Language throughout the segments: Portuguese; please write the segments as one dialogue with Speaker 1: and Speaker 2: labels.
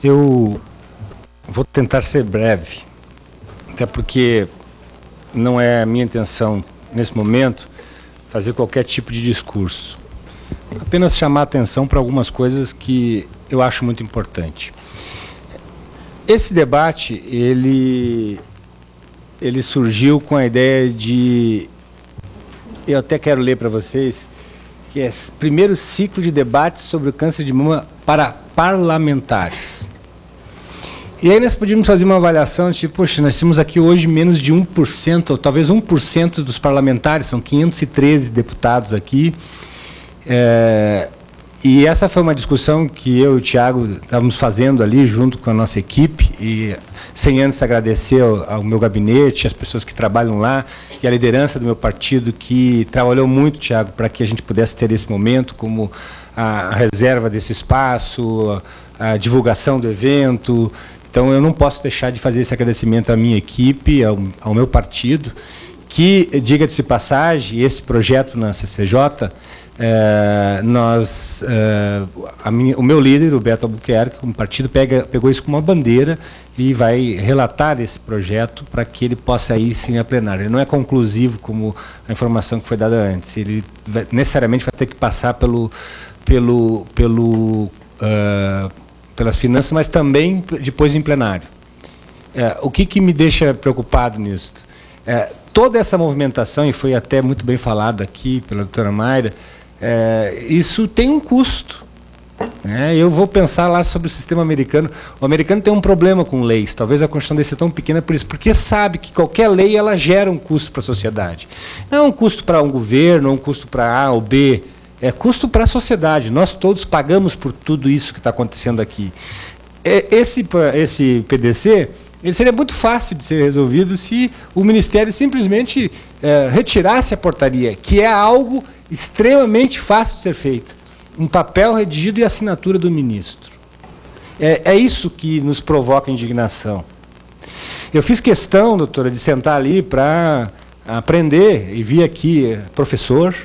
Speaker 1: Eu vou tentar ser breve, até porque não é a minha intenção, nesse momento, fazer qualquer tipo de discurso. Apenas chamar a atenção para algumas coisas que eu acho muito importante. Esse debate, ele surgiu com a ideia de... Eu até quero ler para vocês, que é primeiro ciclo de debates sobre o câncer de mama para parlamentares. E aí nós podíamos fazer uma avaliação, tipo, poxa, nós temos aqui hoje menos de 1%, ou talvez 1% dos parlamentares, são 513 deputados aqui. E essa foi uma discussão que eu e o Thiago estávamos fazendo ali junto com a nossa equipe, e sem antes agradecer ao meu gabinete, as pessoas que trabalham lá, e a liderança do meu partido que trabalhou muito, Thiago, para que a gente pudesse ter esse momento, como a reserva desse espaço, a divulgação do evento. Então eu não posso deixar de fazer esse agradecimento à minha equipe, ao meu partido, que, diga-se de passagem, esse projeto na CCJ, o meu líder, o Beto Albuquerque, como partido, pegou isso como uma bandeira e vai relatar esse projeto para que ele possa ir sim a plenário. Ele não é conclusivo como a informação que foi dada antes. Ele necessariamente vai ter que passar pelas finanças, mas também depois em plenário. O que me deixa preocupado nisso? Toda essa movimentação, e foi até muito bem falado aqui pela doutora Mayra, isso tem um custo. Eu vou pensar lá sobre o sistema americano. O americano tem um problema com leis, talvez a Constituição dele seja tão pequena por isso, porque sabe que qualquer lei ela gera um custo para a sociedade. Não é um custo para um governo, um custo para A ou B, é custo para a sociedade. Nós todos pagamos por tudo isso que está acontecendo aqui. Esse PDC, ele seria muito fácil de ser resolvido se o Ministério simplesmente retirasse a portaria, que é algo extremamente fácil de ser feito. Um papel redigido e assinatura do ministro. É isso que nos provoca indignação. Eu fiz questão, doutora, de sentar ali para aprender, e vi aqui professor,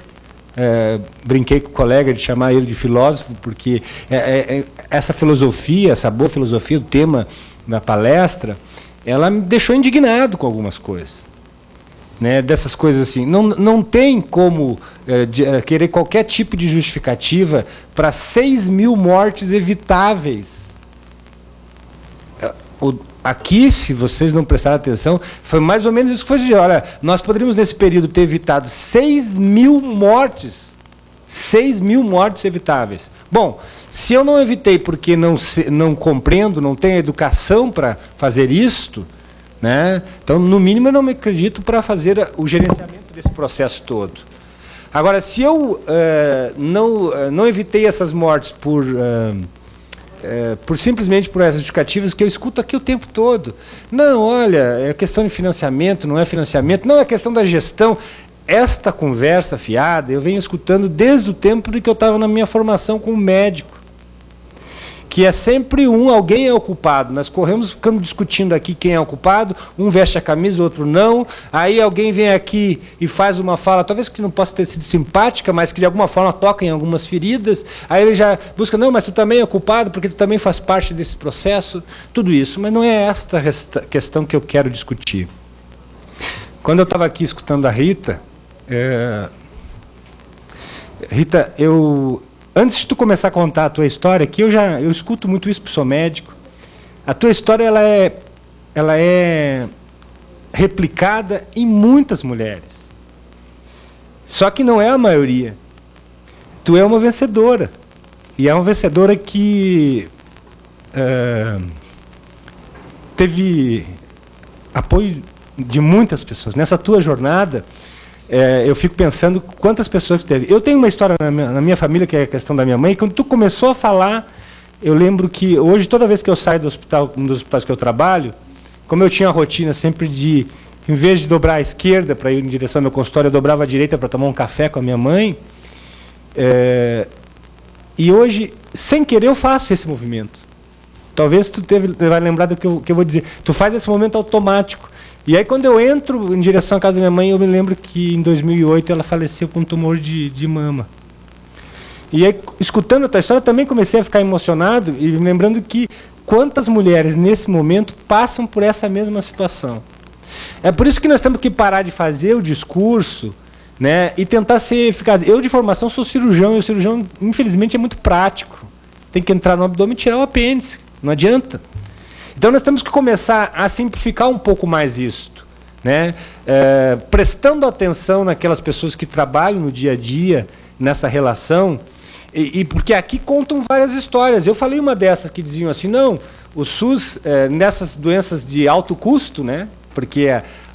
Speaker 1: brinquei com o colega de chamar ele de filósofo, porque essa filosofia, essa boa filosofia, o tema da palestra, ela me deixou indignado com algumas coisas. Dessas coisas assim, não tem como querer qualquer tipo de justificativa para 6 mil mortes evitáveis. Aqui, se vocês não prestaram atenção, foi mais ou menos isso que foi dito. Olha, nós poderíamos nesse período ter evitado 6 mil mortes. 6 mil mortes evitáveis. Bom, se eu não evitei porque não compreendo, não tenho educação para fazer isto, então, no mínimo, eu não me acredito para fazer o gerenciamento desse processo todo. Agora, se eu não evitei essas mortes simplesmente por essas justificativas que eu escuto aqui o tempo todo. Não, olha, é questão de financiamento, não é financiamento, não é questão da gestão. Esta conversa fiada eu venho escutando desde o tempo de que eu estava na minha formação como médico. Que é sempre alguém é o culpado. Nós ficamos discutindo aqui quem é o culpado, um veste a camisa, o outro não, aí alguém vem aqui e faz uma fala, talvez que não possa ter sido simpática, mas que de alguma forma toca em algumas feridas, aí ele já busca, não, mas tu também é culpado, porque tu também faz parte desse processo, tudo isso, mas não é esta questão que eu quero discutir. Quando eu estava aqui escutando a Rita, Rita, antes de tu começar a contar a tua história, que eu escuto muito isso pro seu médico, a tua história ela é replicada em muitas mulheres. Só que não é a maioria. Tu é uma vencedora. E é uma vencedora que teve apoio de muitas pessoas. Nessa tua jornada, eu fico pensando quantas pessoas teve. Eu tenho uma história na minha família, que é a questão da minha mãe, e quando tu começou a falar, eu lembro que hoje, toda vez que eu saio do hospital, um dos hospitais que eu trabalho, como eu tinha a rotina sempre de, em vez de dobrar à esquerda para ir em direção ao meu consultório, eu dobrava à direita para tomar um café com a minha mãe, e hoje, sem querer, eu faço esse movimento. Talvez tu vai lembrar do que eu vou dizer. Tu faz esse movimento automático. E aí quando eu entro em direção à casa da minha mãe, eu me lembro que em 2008 ela faleceu com um tumor de mama. E aí, escutando a tua história, também comecei a ficar emocionado e me lembrando que quantas mulheres nesse momento passam por essa mesma situação. É por isso que nós temos que parar de fazer o discurso, né, e tentar ser eficaz. Eu, de formação, sou cirurgião, e o cirurgião, infelizmente, é muito prático. Tem que entrar no abdômen e tirar o apêndice. Não adianta. Então, nós temos que começar a simplificar um pouco mais isto, né, prestando atenção naquelas pessoas que trabalham no dia a dia, nessa relação, e porque aqui contam várias histórias. Eu falei uma dessas que diziam assim, não, o SUS, nessas doenças de alto custo, né, porque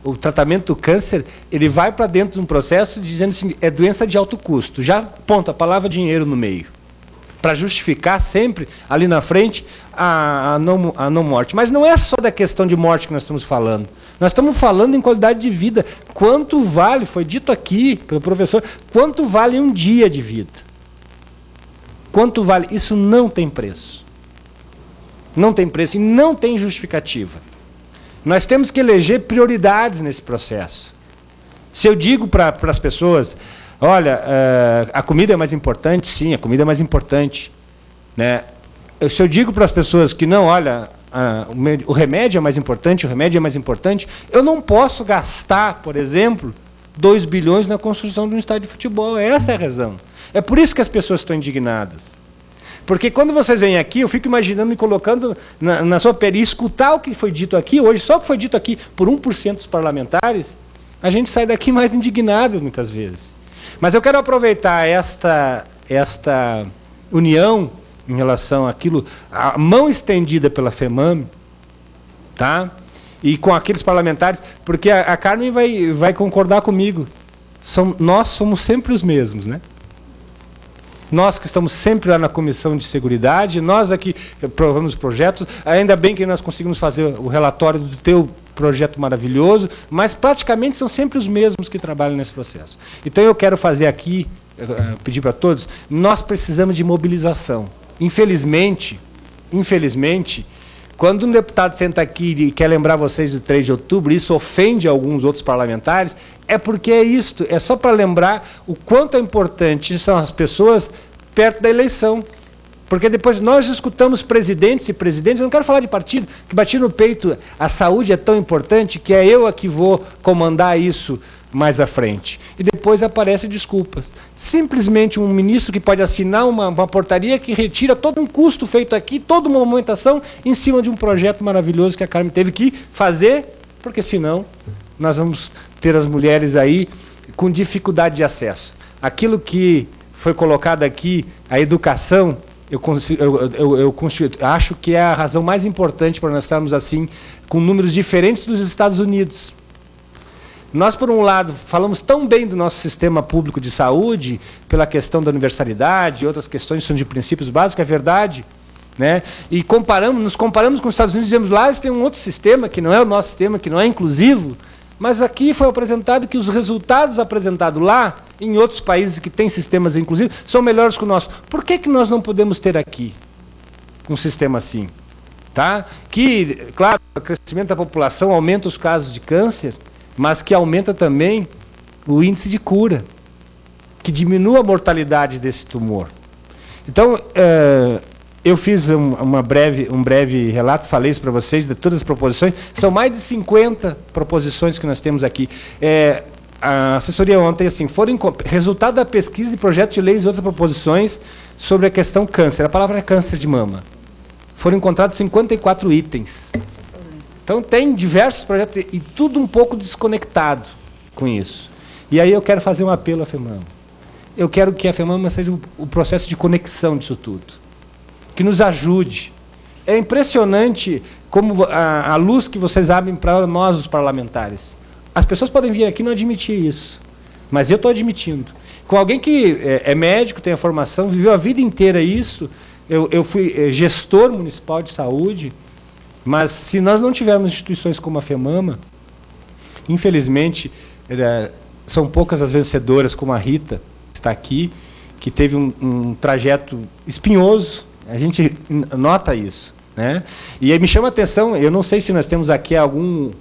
Speaker 1: o tratamento do câncer, ele vai para dentro de um processo dizendo assim, é doença de alto custo. Já, ponto, a palavra dinheiro no meio. Para justificar sempre, ali na frente, a não morte. Mas não é só da questão de morte que nós estamos falando. Nós estamos falando em qualidade de vida. Quanto vale, foi dito aqui pelo professor, quanto vale um dia de vida? Quanto vale? Isso não tem preço. Não tem preço e não tem justificativa. Nós temos que eleger prioridades nesse processo. Se eu digo para as pessoas, olha, a comida é mais importante, sim, a comida é mais importante, né? Se eu digo para as pessoas que não, olha, o remédio é mais importante, o remédio é mais importante, eu não posso gastar, por exemplo, 2 bilhões na construção de um estádio de futebol. Essa é a razão. É por isso que as pessoas estão indignadas. Porque quando vocês vêm aqui, eu fico imaginando, me colocando na sua pele, e escutar o que foi dito aqui hoje, só o que foi dito aqui por 1% dos parlamentares, a gente sai daqui mais indignados muitas vezes. Mas eu quero aproveitar esta união em relação àquilo, a mão estendida pela FEMAME, tá? E com aqueles parlamentares, porque a Carmen vai concordar comigo. Nós somos sempre os mesmos, né? Nós que estamos sempre lá na Comissão de Seguridade, nós aqui aprovamos projetos, ainda bem que nós conseguimos fazer o relatório do teu projeto maravilhoso, mas praticamente são sempre os mesmos que trabalham nesse processo. Então eu quero fazer aqui, pedir para todos, nós precisamos de mobilização. Infelizmente, quando um deputado senta aqui e quer lembrar vocês do 3 de outubro, isso ofende alguns outros parlamentares, é porque é isto, é só para lembrar o quanto é importante são as pessoas perto da eleição. Porque depois nós escutamos presidentes e presidentes, eu não quero falar de partido, que bati no peito, a saúde é tão importante que é eu a que vou comandar isso mais à frente. E depois aparecem desculpas. Simplesmente um ministro que pode assinar uma portaria que retira todo um custo feito aqui, toda uma movimentação em cima de um projeto maravilhoso que a Carmen teve que fazer, porque senão nós vamos ter as mulheres aí com dificuldade de acesso. Aquilo que foi colocado aqui, a educação, eu acho que é a razão mais importante para nós estarmos assim, com números diferentes dos Estados Unidos. Nós, por um lado, falamos tão bem do nosso sistema público de saúde, pela questão da universalidade, outras questões são de princípios básicos, é verdade, né? E nos comparamos com os Estados Unidos, dizemos lá eles têm um outro sistema, que não é o nosso sistema, que não é inclusivo, mas aqui foi apresentado que os resultados apresentados lá, em outros países que têm sistemas inclusivos, são melhores que o nosso. Por que nós não podemos ter aqui um sistema assim? Tá? Que, claro, o crescimento da população aumenta os casos de câncer, mas que aumenta também o índice de cura, que diminua a mortalidade desse tumor. Então, eu fiz um breve relato, falei isso para vocês, de todas as proposições. São mais de 50 proposições que nós temos aqui. A assessoria ontem, assim, resultado da pesquisa e projeto de leis e outras proposições sobre a questão câncer. A palavra é câncer de mama. Foram encontrados 54 itens. Então tem diversos projetos e tudo um pouco desconectado com isso. E aí eu quero fazer um apelo à FEMAMA. Eu quero que a FEMAMA seja o processo de conexão disso tudo. Que nos ajude. É impressionante como a luz que vocês abrem para nós, os parlamentares. As pessoas podem vir aqui e não admitir isso. Mas eu estou admitindo. Com alguém que é médico, tem a formação, viveu a vida inteira isso. Eu fui gestor municipal de saúde. Mas se nós não tivermos instituições como a FEMAMA, infelizmente, são poucas as vencedoras, como a Rita, que está aqui, que teve um trajeto espinhoso. A gente nota isso, né? E aí me chama a atenção, eu não sei se nós temos aqui algum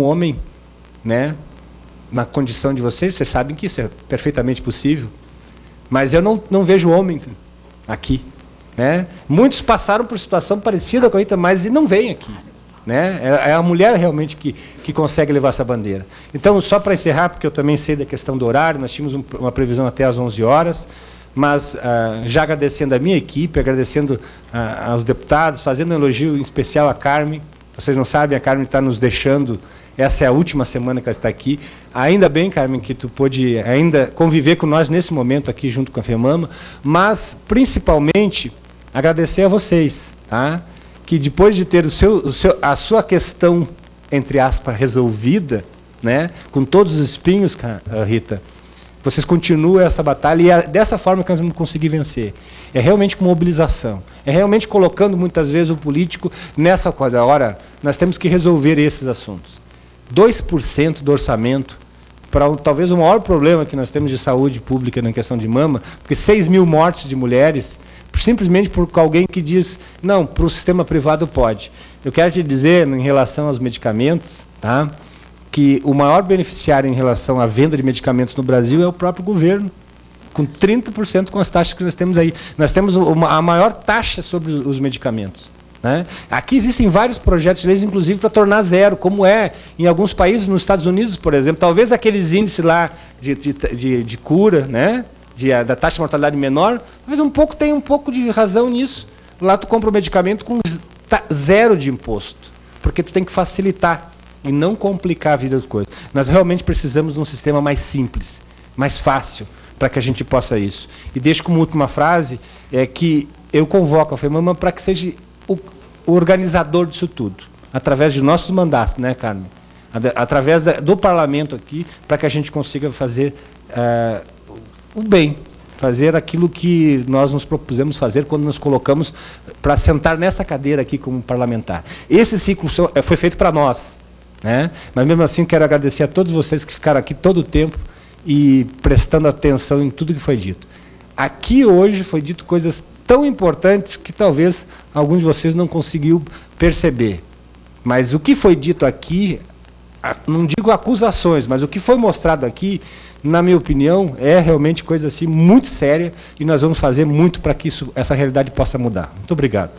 Speaker 1: homem, né, na condição de vocês sabem que isso é perfeitamente possível, mas eu não vejo homens aqui. né? Muitos passaram por situação parecida com a Rita, mas não vêm aqui. Né? É a mulher realmente que consegue levar essa bandeira. Então, só para encerrar, porque eu também sei da questão do horário, nós tínhamos uma previsão até às 11 horas, mas já agradecendo a minha equipe, agradecendo aos deputados, fazendo um elogio em especial à Carmen. Vocês não sabem, a Carmen está nos deixando, essa é a última semana que ela está aqui. Ainda bem, Carmen, que tu pôde ainda conviver com nós nesse momento aqui junto com a FEMAMA, mas principalmente agradecer a vocês, tá? Que depois de ter a sua questão, entre aspas, resolvida, né, com todos os espinhos, Rita, vocês continuam essa batalha e é dessa forma que nós vamos conseguir vencer. É realmente com mobilização, é realmente colocando muitas vezes o político nessa coisa. Ora, nós temos que resolver esses assuntos. 2% do orçamento para talvez o maior problema que nós temos de saúde pública na questão de mama, porque 6 mil mortes de mulheres, simplesmente por alguém que diz, não, para o sistema privado pode. Eu quero te dizer, em relação aos medicamentos, tá, que o maior beneficiário em relação à venda de medicamentos no Brasil é o próprio governo, com 30% com as taxas que nós temos aí. Nós temos a maior taxa sobre os medicamentos. Né? Aqui existem vários projetos de leis, inclusive, para tornar zero, como é em alguns países, nos Estados Unidos, por exemplo. Talvez aqueles índices lá de cura, né? Da taxa de mortalidade menor, talvez tenha um pouco de razão nisso. Lá tu compra o medicamento com zero de imposto, porque tu tem que facilitar e não complicar a vida das coisas. Nós realmente precisamos de um sistema mais simples, mais fácil, para que a gente possa isso. E deixo como última frase, que eu convoco a FEMAMA para que seja o organizador disso tudo, através de nossos mandatos, né, Carmen? Através do parlamento aqui, para que a gente consiga fazer o bem, fazer aquilo que nós nos propusemos fazer quando nos colocamos para sentar nessa cadeira aqui como parlamentar. Esse ciclo foi feito para nós, né? Mas mesmo assim quero agradecer a todos vocês que ficaram aqui todo o tempo e prestando atenção em tudo que foi dito. Aqui hoje foi dito coisas tão importantes que talvez alguns de vocês não conseguiu perceber. Mas o que foi dito aqui, não digo acusações, mas o que foi mostrado aqui, na minha opinião, é realmente coisa assim muito séria e nós vamos fazer muito para que essa realidade possa mudar. Muito obrigado.